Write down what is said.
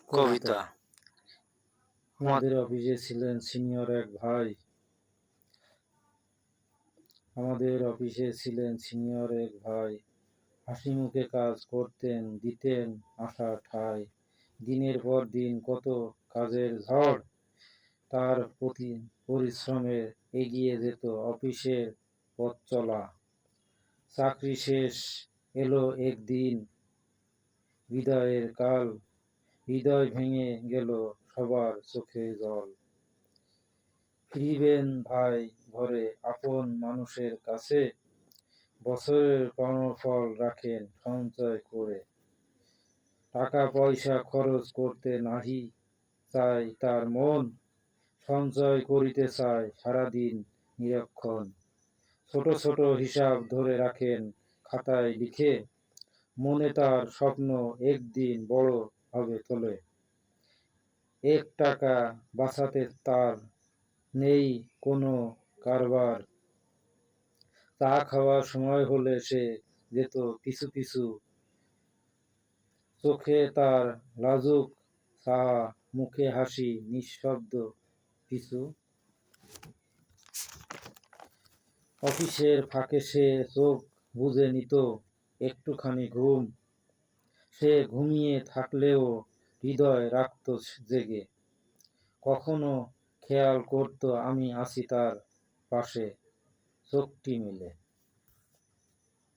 কবিতা। আমাদের অফিসে ছিলেন সিনিয়র এক ভাই। হাসি মুখে কাজ করতেন, দিতেন আশা ঠায়। দিনের পর দিন কত কাজের ঝড়, তার প্রতি পরিশ্রমে এগিয়ে যেত অফিসের পথ চলা। চাকরি শেষ, এলো একদিন বিদায়ের কাল। হৃদয় ভেঙে গেল, সবার চোখে জল। ফিরবেন ভাই ঘরে আপন মানুষের কাছে, বছরের কর্মফল রাখেন সঞ্চয় করে। টাকা পয়সা খরচ করতে নাহি চায় তার মন, সঞ্চয় করিতে চায় সারাদিন নিরীক্ষণ। ছোট ছোট হিসাব ধরে রাখেন খাতায় লিখে, মনে তার স্বপ্ন একদিন বড় হবে তোলে। এক টাকা বাঁচাতে তার নেই কোনো কারবার, চা খাওয়ার সময় হলে সে যেত পিছু পিছু। চোখে তার লাজুক চাহা, মুখে হাসি নিঃশব্দ পিছু। অফিসের ফাঁকে সে চোখ বুজে নিত একটুখানি ঘুম। সে ঘুমিয়ে থাকলেও হৃদয় রাখত জেগে। কখনো খেয়াল করত আমি আছি তার পাশে, চোখটি মেলে।